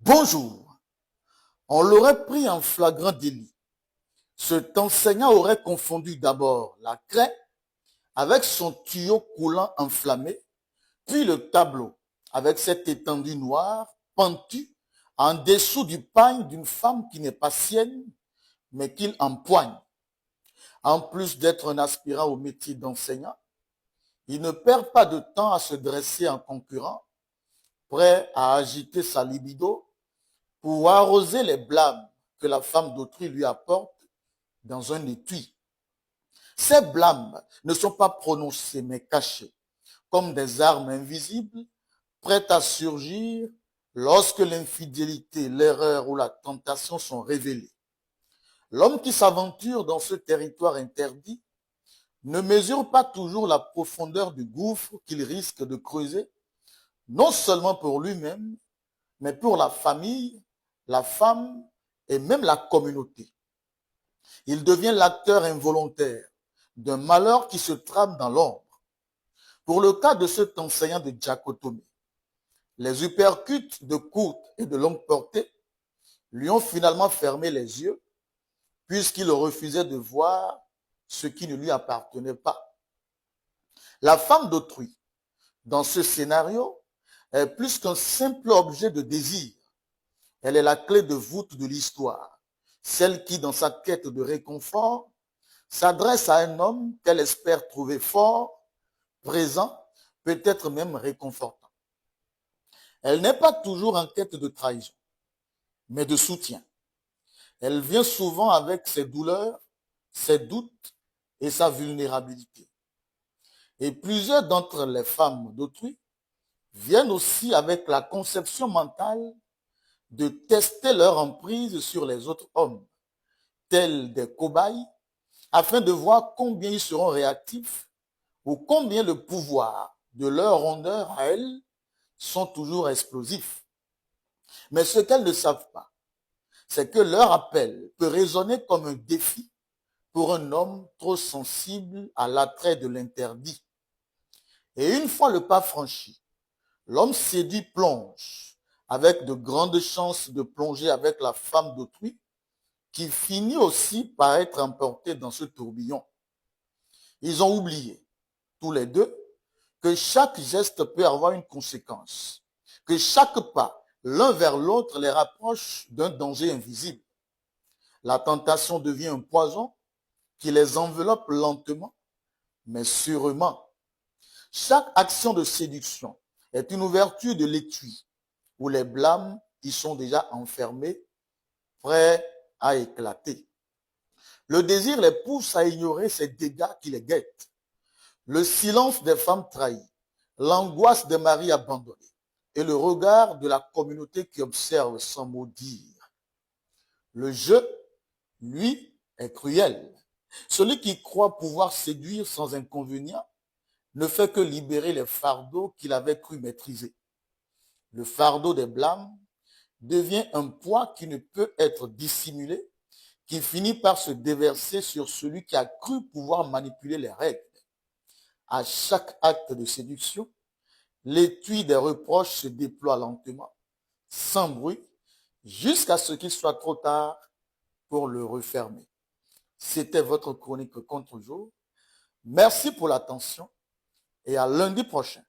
Bonjour, on l'aurait pris en flagrant délit. Cet enseignant aurait confondu d'abord la craie avec son tuyau coulant enflammé, puis le tableau avec cette étendue noire pentue en dessous du pagne d'une femme qui n'est pas sienne, mais qu'il empoigne. En plus d'être un aspirant au métier d'enseignant, il ne perd pas de temps à se dresser en concurrent, prêt à agiter sa libido pour arroser les blâmes que la femme d'autrui lui apporte dans un étui. Ces blâmes ne sont pas prononcés mais cachés, comme des armes invisibles prêtes à surgir lorsque l'infidélité, l'erreur ou la tentation sont révélées. L'homme qui s'aventure dans ce territoire interdit ne mesure pas toujours la profondeur du gouffre qu'il risque de creuser, non seulement pour lui-même, mais pour la famille, la femme et même la communauté. Il devient l'acteur involontaire d'un malheur qui se trame dans l'ombre. Pour le cas de cet enseignant de diacotomie, les uppercuts de courte et de longue portée lui ont finalement fermé les yeux puisqu'il refusait de voir ce qui ne lui appartenait pas. La femme d'autrui, dans ce scénario, est plus qu'un simple objet de désir. Elle est la clé de voûte de l'histoire, celle qui, dans sa quête de réconfort, s'adresse à un homme qu'elle espère trouver fort, présent, peut-être même réconfortant. Elle n'est pas toujours en quête de trahison, mais de soutien. Elle vient souvent avec ses douleurs, ses doutes et sa vulnérabilité. Et plusieurs d'entre les femmes d'autrui viennent aussi avec la conception mentale de tester leur emprise sur les autres hommes, tels des cobayes, afin de voir combien ils seront réactifs ou combien le pouvoir de leur rondeur à elles sont toujours explosifs. Mais ce qu'elles ne savent pas, c'est que leur appel peut résonner comme un défi pour un homme trop sensible à l'attrait de l'interdit. Et une fois le pas franchi, l'homme séduit plonge, avec de grandes chances de plonger avec la femme d'autrui, qui finit aussi par être emporté dans ce tourbillon. Ils ont oublié, tous les deux, que chaque geste peut avoir une conséquence, que chaque pas, l'un vers l'autre, les rapproche d'un danger invisible. La tentation devient un poison qui les enveloppe lentement, mais sûrement. Chaque action de séduction est une ouverture de l'étui où les blâmes y sont déjà enfermés, prêts à éclater. Le désir les pousse à ignorer ces dégâts qui les guettent. Le silence des femmes trahies, l'angoisse des maris abandonnés et le regard de la communauté qui observe sans mot dire. Le jeu, lui, est cruel. Celui qui croit pouvoir séduire sans inconvénient ne fait que libérer les fardeaux qu'il avait cru maîtriser. Le fardeau des blâmes devient un poids qui ne peut être dissimulé, qui finit par se déverser sur celui qui a cru pouvoir manipuler les règles. À chaque acte de séduction, l'étui des reproches se déploie lentement, sans bruit, jusqu'à ce qu'il soit trop tard pour le refermer. C'était votre chronique contre-jour. Merci pour l'attention et à lundi prochain.